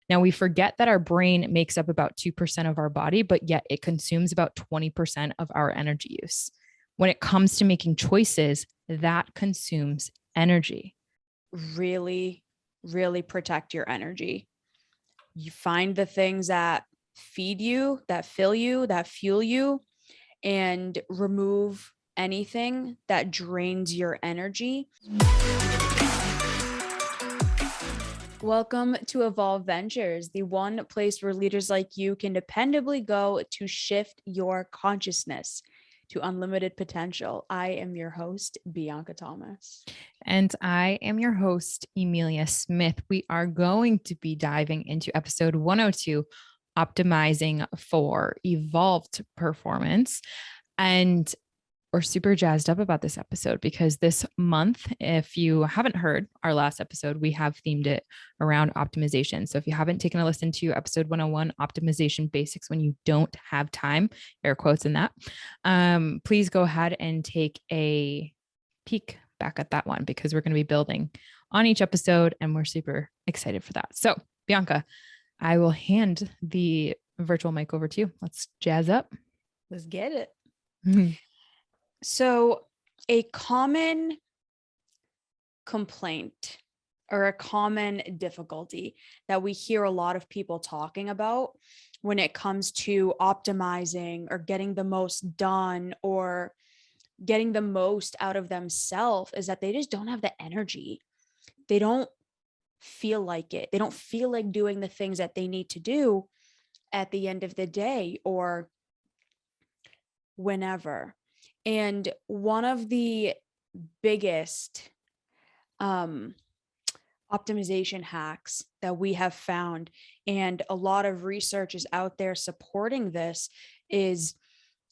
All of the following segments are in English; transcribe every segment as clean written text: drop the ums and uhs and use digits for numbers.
Now, we forget that our brain makes up about 2% of our body, but yet it consumes about 20% of our energy use. When it comes to making choices, that consumes energy. Really, really protect your energy. You find the things that feed you, that fill you, that fuel you, and remove anything that drains your energy. Welcome to Evolve Ventures, the one place where leaders like you can dependably go to shift your consciousness to unlimited potential. I am your host, Bianca Thomas. And I am your host, Emilia Smith. We are going to be diving into episode 102, Optimizing for Evolved Performance. And we're super jazzed up about this episode because this month, if you haven't heard our last episode, we have themed it around optimization. So if you haven't taken a listen to episode 101, Optimization Basics when you don't have time, air quotes in that, please go ahead and take a peek back at that one because we're going to be building on each episode and we're super excited for that. So Bianca, I will hand the virtual mic over to you. Let's jazz up. Let's get it. So a common complaint or a common difficulty that we hear a lot of people talking about when it comes to optimizing or getting the most done or getting the most out of themselves is that they just don't have the energy. They don't feel like it. They don't feel like doing the things that they need to do at the end of the day or whenever. And one of the biggest optimization hacks that we have found, and a lot of research is out there supporting this, is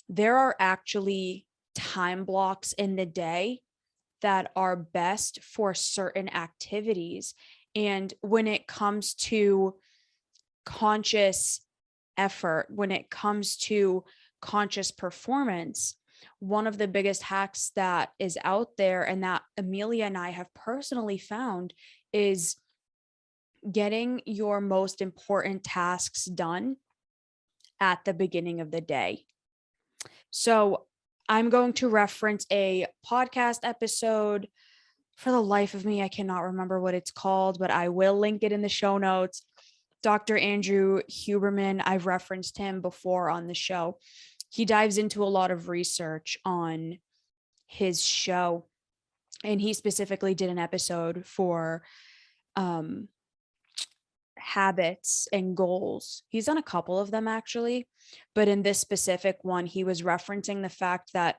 there are actually time blocks in the day that are best for certain activities. And when it comes to conscious effort, when it comes to conscious performance, one of the biggest hacks that is out there and that Emilia and I have personally found is getting your most important tasks done at the beginning of the day. So I'm going to reference a podcast episode. For the life of me, I cannot remember what it's called, but I will link it in the show notes. Dr. Andrew Huberman, I've referenced him before on the show. He dives into a lot of research on his show, and he specifically did an episode for habits and goals. He's done a couple of them actually, but in this specific one, he was referencing the fact that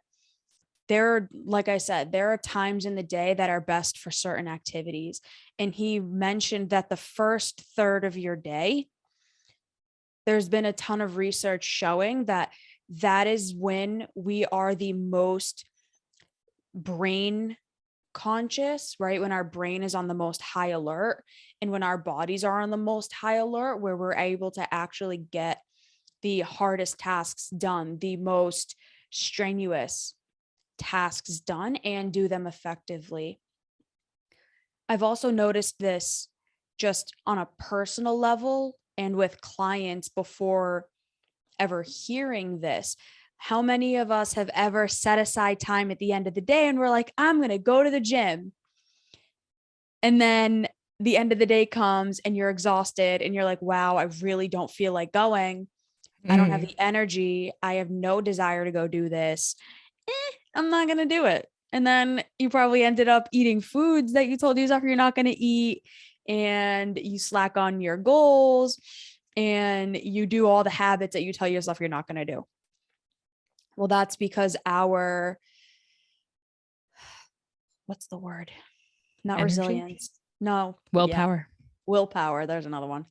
like I said, there are times in the day that are best for certain activities. And he mentioned that the first third of your day, there's been a ton of research showing that is when we are the most brain conscious, right? When our brain is on the most high alert and when our bodies are on the most high alert, where we're able to actually get the hardest tasks done, the most strenuous tasks done, and do them effectively. I've also noticed this just on a personal level and with clients before ever hearing this. How many of us have ever set aside time at the end of the day and we're like, I'm going to go to the gym. And then the end of the day comes and you're exhausted and you're like, wow, I really don't feel like going. I don't have the energy. I have no desire to go do this. I'm not going to do it. And then you probably ended up eating foods that you told yourself you're not going to eat, and you slack on your goals, and you do all the habits that you tell yourself you're not going to do. Well, that's because what's the word? Not energy? Resilience. No. Willpower. Yeah. Willpower. There's another one.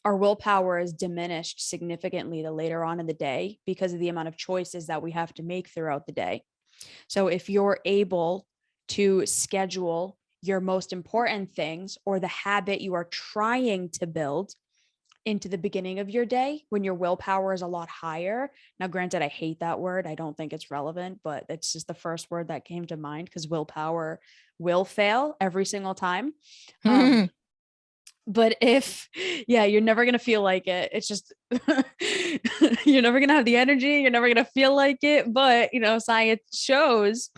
Our willpower is diminished significantly the later on in the day because of the amount of choices that we have to make throughout the day. So if you're able to schedule your most important things or the habit you are trying to build into the beginning of your day when your willpower is a lot higher. Now, granted, I hate that word. I don't think it's relevant, but it's just the first word that came to mind because willpower will fail every single time. But yeah, you're never going to feel like it. It's just, you're never going to have the energy. You're never going to feel like it. But, science shows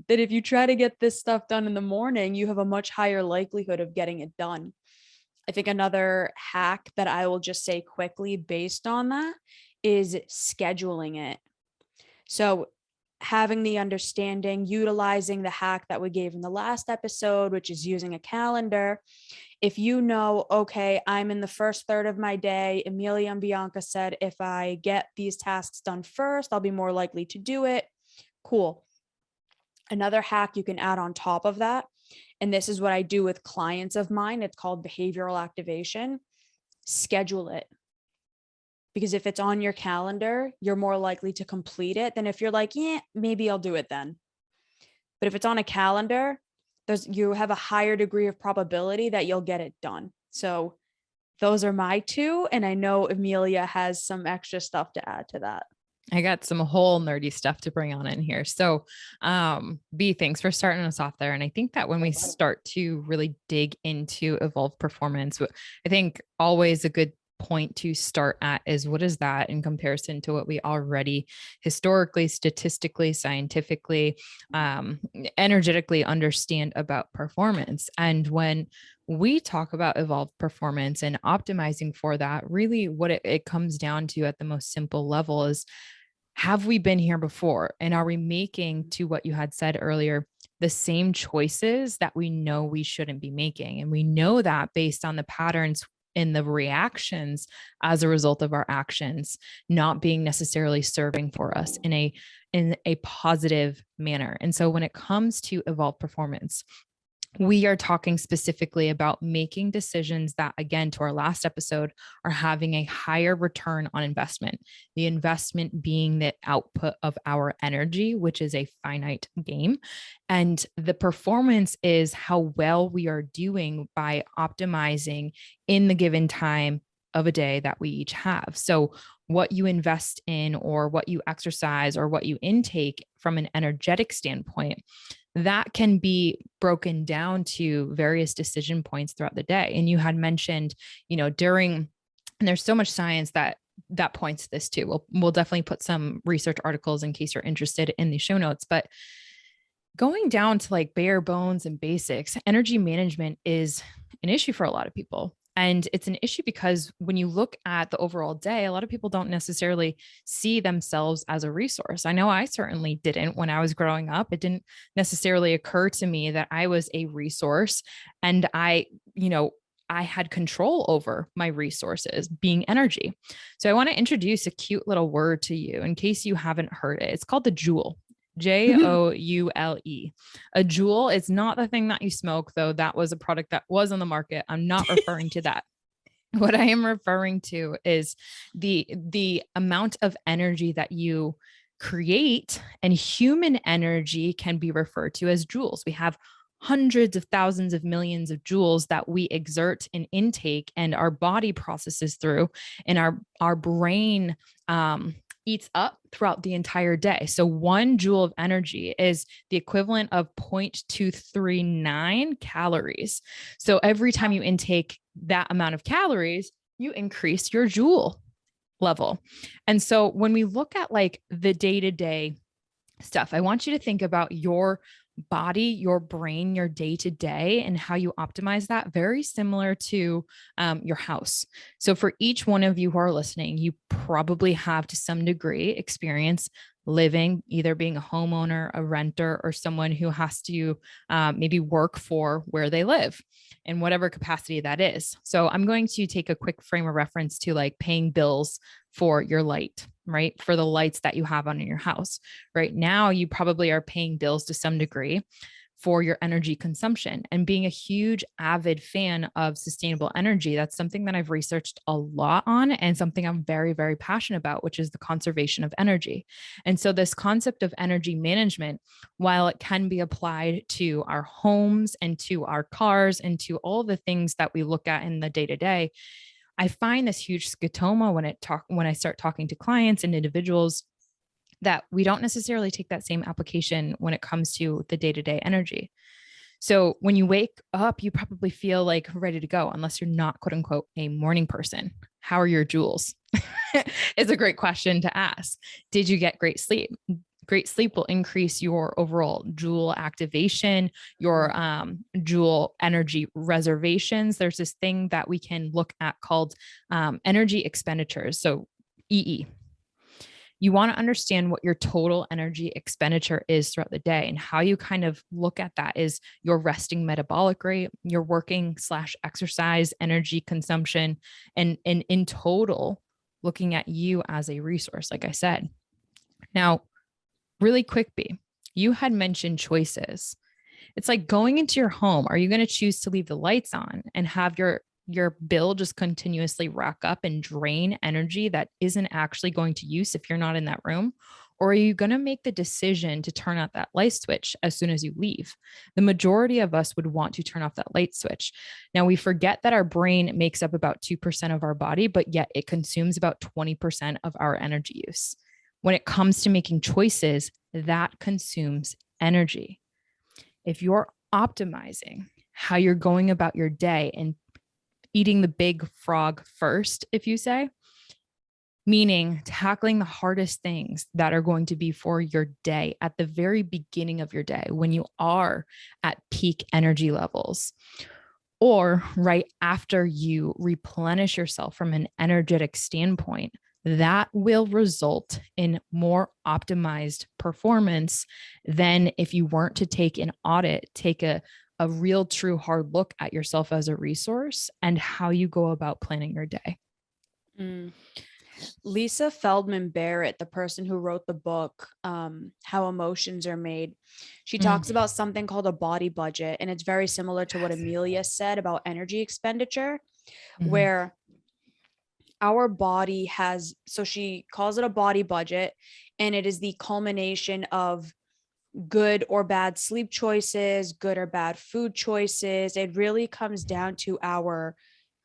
that if you try to get this stuff done in the morning, you have a much higher likelihood of getting it done. I think another hack that I will just say quickly based on that is scheduling it. So having the understanding, utilizing the hack that we gave in the last episode, which is using a calendar. If you know, okay, I'm in the first third of my day, Emilia and Bianca said, if I get these tasks done first, I'll be more likely to do it. Cool. Another hack you can add on top of that, and this is what I do with clients of mine, it's called behavioral activation. Schedule it. Because if it's on your calendar, you're more likely to complete it than if you're like, yeah, maybe I'll do it then. But if it's on a calendar, you have a higher degree of probability that you'll get it done. So those are my two. And I know Emilia has some extra stuff to add to that. I got some whole nerdy stuff to bring on in here. So, B, thanks for starting us off there. And I think that when we start to really dig into evolved performance, I think always a good point to start at is what is that in comparison to what we already historically, statistically, scientifically, energetically understand about performance. And when we talk about evolved performance and optimizing for that, really what it comes down to at the most simple level is, have we been here before? And are we making, to what you had said earlier, the same choices that we know we shouldn't be making? And we know that based on the patterns in the reactions as a result of our actions not being necessarily serving for us in a positive manner. And so when it comes to evolved performance, we are talking specifically about making decisions that, again, to our last episode, are having a higher return on investment. The investment being the output of our energy, which is a finite game. And the performance is how well we are doing by optimizing in the given time of a day that we each have. So what you invest in or what you exercise or what you intake from an energetic standpoint, that can be broken down to various decision points throughout the day. And you had mentioned, and there's so much science that points to this too. We'll definitely put some research articles in case you're interested in the show notes, but going down to like bare bones and basics, energy management is an issue for a lot of people. And it's an issue because when you look at the overall day, a lot of people don't necessarily see themselves as a resource. I know I certainly didn't when I was growing up. It didn't necessarily occur to me that I was a resource and I had control over my resources being energy. So I want to introduce a cute little word to you in case you haven't heard it. It's called the JOULE. JOULE. A JOULE is not the thing that you smoke, though. That was a product that was on the market. I'm not referring to that. What I am referring to is the amount of energy that you create, and human energy can be referred to as joules. We have hundreds of thousands of millions of joules that we exert and intake, and our body processes through, and our brain eats up throughout the entire day. So 1 joule of energy is the equivalent of 0.239 calories. So every time you intake that amount of calories, you increase your joule level. And so when we look at like the day-to-day stuff, I want you to think about your body, your brain, your day to day, and how you optimize that, very similar to your house. So for each one of you who are listening, you probably have to some degree experience living, either being a homeowner, a renter, or someone who has to maybe work for where they live in whatever capacity that is. So I'm going to take a quick frame of reference to like paying bills for your light, right? For the lights that you have on in your house. Right now, you probably are paying bills to some degree for your energy consumption. And being a huge avid fan of sustainable energy, that's something that I've researched a lot on and something I'm very, very passionate about, which is the conservation of energy. And so this concept of energy management, while it can be applied to our homes and to our cars and to all the things that we look at in the day to day, I find this huge scotoma when I start talking to clients and individuals that we don't necessarily take that same application when it comes to the day-to-day energy. So when you wake up, you probably feel like ready to go, unless you're not, quote unquote, a morning person. How are your joules? It's a great question to ask. Did you get great sleep? Great sleep will increase your overall joule activation, your joule energy reservations. There's this thing that we can look at called energy expenditures. So EE. You want to understand what your total energy expenditure is throughout the day, and how you kind of look at that is your resting metabolic rate, your working / exercise energy consumption, and in total, looking at you as a resource, like I said. Now, really quick, B, you had mentioned choices. It's like going into your home. Are you going to choose to leave the lights on and have your bill just continuously rack up and drain energy that isn't actually going to use if you're not in that room? Or are you going to make the decision to turn out that light switch as soon as you leave? The majority of us would want to turn off that light switch. Now, we forget that our brain makes up about 2% of our body, but yet it consumes about 20% of our energy use. When it comes to making choices, that consumes energy. If you're optimizing how you're going about your day and eating the big frog first, if you say, meaning tackling the hardest things that are going to be for your day at the very beginning of your day when you are at peak energy levels, or right after you replenish yourself from an energetic standpoint, that will result in more optimized performance than if you weren't to take an audit, take a real, true, hard look at yourself as a resource and how you go about planning your day. Lisa Feldman Barrett, the person who wrote the book, How Emotions Are Made, she talks about something called a body budget. And it's very similar to what Emilia said about energy expenditure, where our body has, so she calls it a body budget, and it is the culmination of good or bad sleep choices, good or bad food choices. It really comes down to our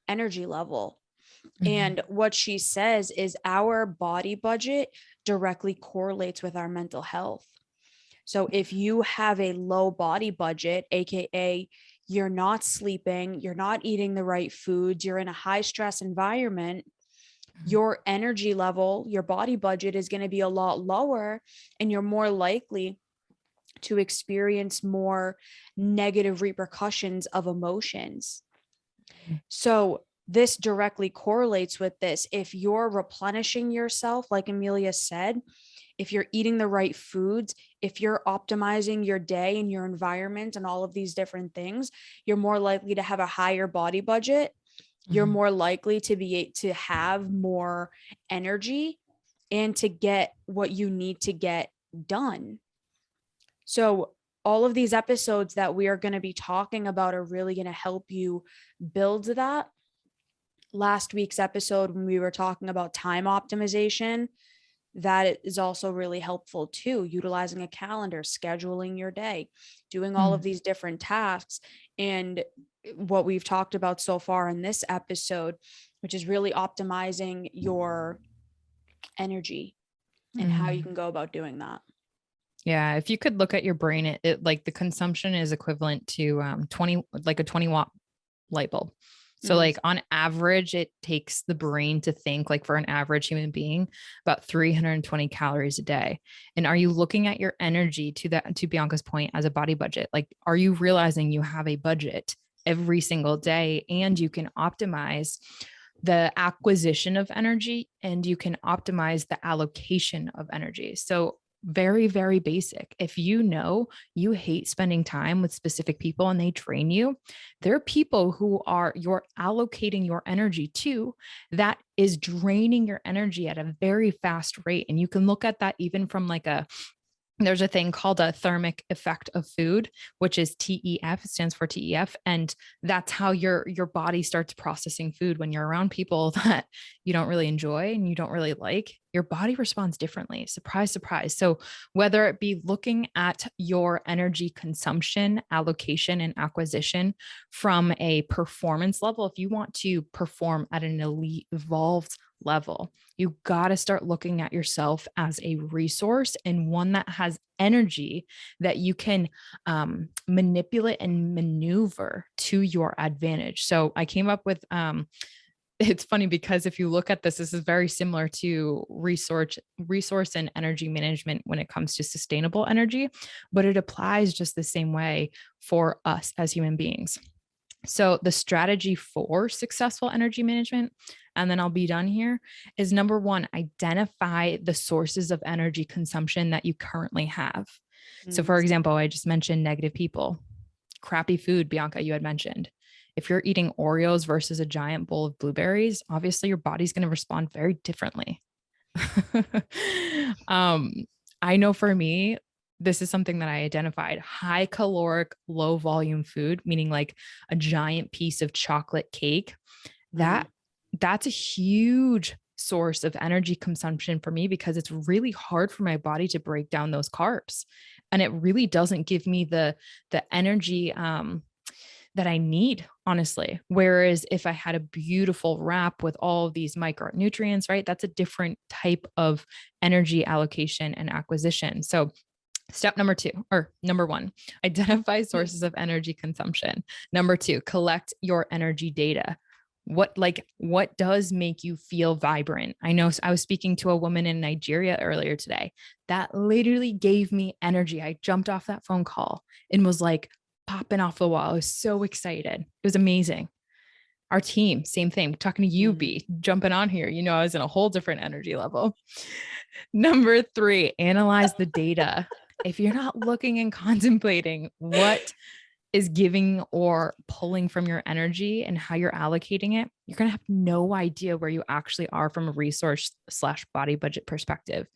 energy level. And what she says is our body budget directly correlates with our mental health. So if you have a low body budget, AKA you're not sleeping, you're not eating the right foods, you're in a high stress environment, your energy level, your body budget is going to be a lot lower, and you're more likely to experience more negative repercussions of emotions. So this directly correlates with this. If you're replenishing yourself, like Emilia said, if you're eating the right foods, if you're optimizing your day and your environment and all of these different things, you're more likely to have a higher body budget. You're more likely to have more energy and to get what you need to get done. So all of these episodes that we are going to be talking about are really going to help you build that. Last week's episode, when we were talking about time optimization, that is also really helpful too. Utilizing a calendar, scheduling your day, doing all of these different tasks. And what we've talked about so far in this episode, which is really optimizing your energy and how you can go about doing that. Yeah, if you could look at your brain, it like the consumption is equivalent to 20, like a 20-watt light bulb. So like on average, it takes the brain to think, like for an average human being, about 320 calories a day. And are you looking at your energy, to Bianca's point, as a body budget? Like, are you realizing you have a budget every single day, and you can optimize the acquisition of energy and you can optimize the allocation of energy? So very, very basic. If you know you hate spending time with specific people and they drain you, there are people who you're allocating your energy to that is draining your energy at a very fast rate. And you can look at that even from there's a thing called a thermic effect of food, which is TEF. It stands for TEF. And that's how your body starts processing food. When you're around people that you don't really enjoy and you don't really like, your body responds differently. Surprise, surprise. So whether it be looking at your energy consumption, allocation, and acquisition from a performance level, if you want to perform at an elite, evolved level. You got to start looking at yourself as a resource and one that has energy that you can manipulate and maneuver to your advantage. So I came up with it's funny because if you look at this is very similar to resource and energy management when it comes to sustainable energy, but it applies just the same way for us as human beings. So the strategy for successful energy management, and then I'll be done here, is number one, identify the sources of energy consumption that you currently have. So for example, I just mentioned negative people, crappy food, Bianca, you had mentioned. If you're eating Oreos versus a giant bowl of blueberries, obviously your body's going to respond very differently. I know for me, this is something that I identified: high caloric, low volume food, meaning like a giant piece of chocolate cake. That's a huge source of energy consumption for me because it's really hard for my body to break down those carbs. And it really doesn't give me the energy that I need, honestly. Whereas if I had a beautiful wrap with all of these micronutrients, right, that's a different type of energy allocation and acquisition. So step number one, identify sources of energy consumption. Number two, collect your energy data. What does make you feel vibrant? I know I was speaking to a woman in Nigeria earlier today that literally gave me energy. I jumped off that phone call and was like popping off the wall. I was so excited. It was amazing. Our team, same thing. Talking to you, B, jumping on here. I was in a whole different energy level. Number three, analyze the data. If you're not looking and contemplating what is giving or pulling from your energy and how you're allocating it, you're going to have no idea where you actually are from a resource/body budget perspective.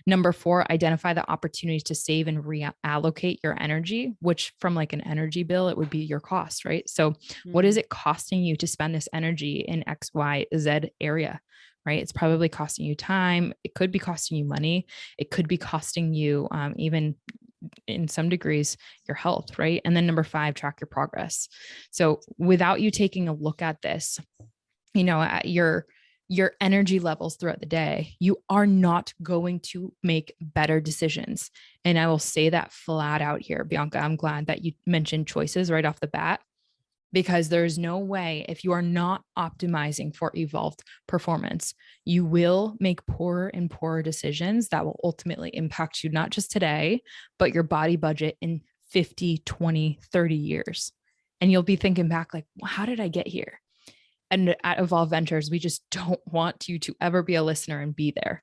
Number four, identify the opportunities to save and reallocate your energy, which from like an energy bill, it would be your cost, right? So what is it costing you to spend this energy in X, Y, Z area? Right? It's probably costing you time. It could be costing you money. It could be costing you even in some degrees your health, right? And then number five, track your progress. So without you taking a look at this, at your energy levels throughout the day, you are not going to make better decisions. And I will say that flat out here, Bianca. I'm glad that you mentioned choices right off the bat, because there's no way, if you are not optimizing for evolved performance, you will make poorer and poorer decisions that will ultimately impact you, not just today, but your body budget in 50, 20, 30 years. And you'll be thinking back like, well, how did I get here? And at Evolve Ventures, we just don't want you to ever be a listener and be there.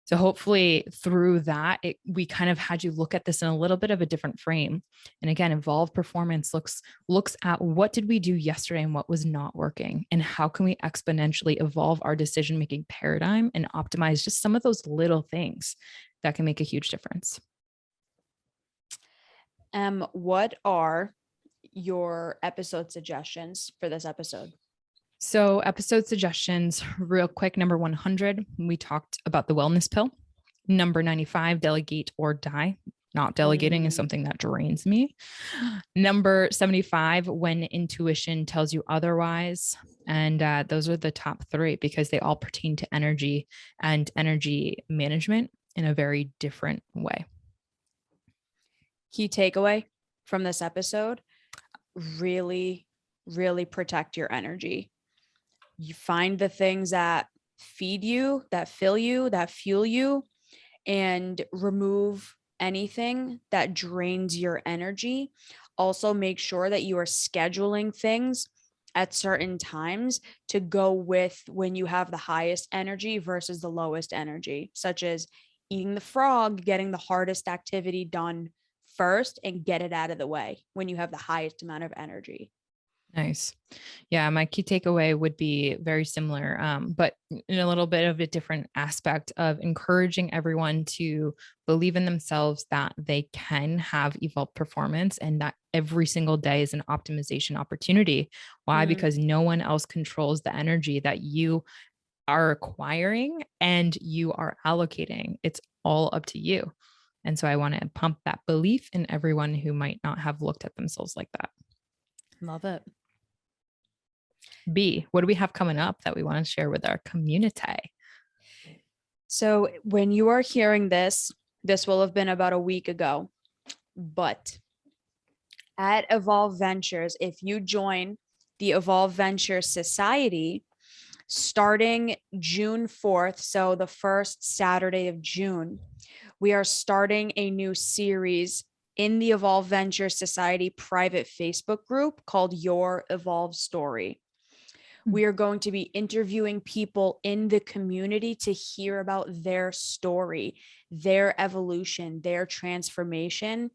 So hopefully through that, we kind of had you look at this in a little bit of a different frame. And again, Evolve Performance looks at what did we do yesterday and what was not working, and how can we exponentially evolve our decision-making paradigm and optimize just some of those little things that can make a huge difference. What are your episode suggestions for this episode? So episode suggestions, real quick. Number 100, we talked about the wellness pill. Number 95, delegate or die. Not delegating is something that drains me. Number 75, when intuition tells you otherwise. And those are the top three because they all pertain to energy and energy management in a very different way. Key takeaway from this episode: really, really protect your energy. You find the things that feed you, that fill you, that fuel you, and remove anything that drains your energy. Also, make sure that you are scheduling things at certain times to go with when you have the highest energy versus the lowest energy, such as eating the frog, getting the hardest activity done first and get it out of the way when you have the highest amount of energy. Nice. Yeah, my key takeaway would be very similar, but in a little bit of a different aspect of encouraging everyone to believe in themselves, that they can have evolved performance and that every single day is an optimization opportunity. Why? Because no one else controls the energy that you are acquiring and you are allocating. It's all up to you. And so I want to pump that belief in everyone who might not have looked at themselves like that. Love it. B, what do we have coming up that we want to share with our community? So when you are hearing this, this will have been about a week ago, but at Evolve Ventures, if you join the Evolve Ventures Society, starting June 4th, so the first Saturday of June, we are starting a new series in the Evolve Ventures Society private Facebook group called Your Evolve Story. We are going to be interviewing people in the community to hear about their story, their evolution, their transformation,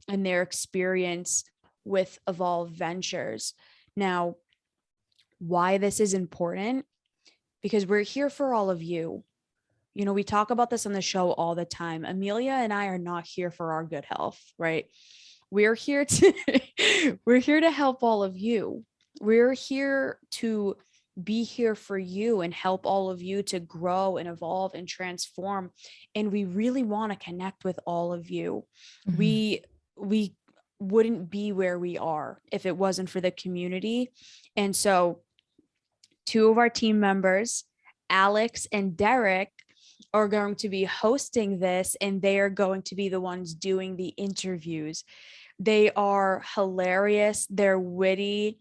and their experience with Evolve Ventures. Now, why this is important? Because we're here for all of you. You know, we talk about this on the show all the time. Emilia and I are not here for our good health, right? We're here to we're here to help all of you. We're here to be here for you and help all of you to grow and evolve and transform. And we really want to connect with all of you. Mm-hmm. We wouldn't be where we are if it wasn't for the community. And so two of our team members, Alex and Derek, are going to be hosting this, and they are going to be the ones doing the interviews. They are hilarious. They're witty.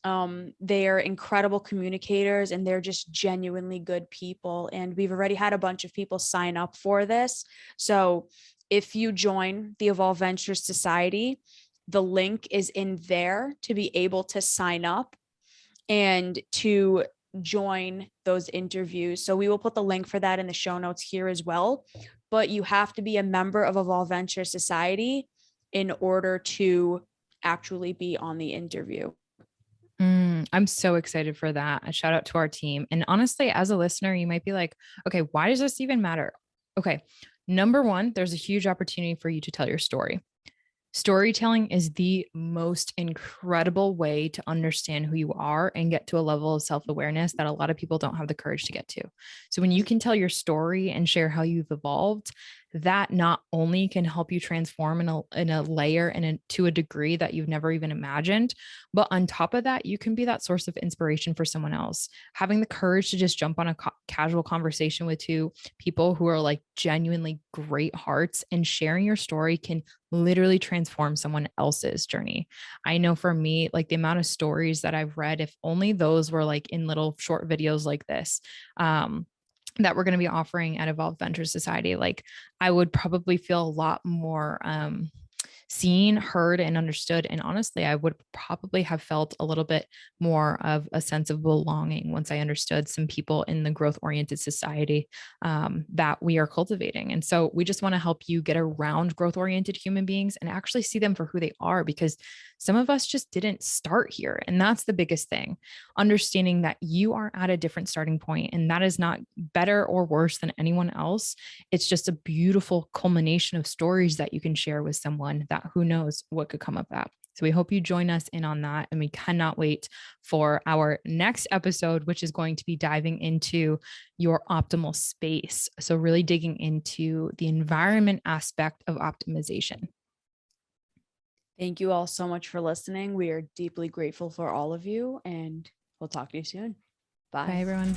They are incredible communicators, and they're just genuinely good people. And we've already had a bunch of people sign up for this. So if you join the Evolve Ventures Society, the link is in there to be able to sign up and to join those interviews. So we will put the link for that in the show notes here as well. But you have to be a member of Evolve Venture Society in order to actually be on the interview. I'm so excited for that. A shout out to our team. And honestly, as a listener, you might be like, okay, why does this even matter? Okay. Number one, there's a huge opportunity for you to tell your story. Storytelling is the most incredible way to understand who you are and get to a level of self-awareness that a lot of people don't have the courage to get to. So when you can tell your story and share how you've evolved, that not only can help you transform in a layer and to a degree that you've never even imagined, but on top of that, you can be that source of inspiration for someone else. Having the courage to just jump on a casual conversation with two people who are like genuinely great hearts and sharing your story can literally transform someone else's journey. I know for me, like the amount of stories that I've read, if only those were like in little short videos like this, that we're going to be offering at Evolve Venture Society, like I would probably feel a lot more seen, heard, and understood. And honestly, I would probably have felt a little bit more of a sense of belonging once I understood some people in the growth oriented society that we are cultivating. And so we just want to help you get around growth oriented human beings and actually see them for who they are, because some of us just didn't start here. And that's the biggest thing. Understanding that you are at a different starting point, and that is not better or worse than anyone else. It's just a beautiful culmination of stories that you can share with someone that who knows what could come of that. So we hope you join us in on that. And we cannot wait for our next episode, which is going to be diving into your optimal space. So really digging into the environment aspect of optimization. Thank you all so much for listening. We are deeply grateful for all of you, and we'll talk to you soon. Bye. Bye, everyone.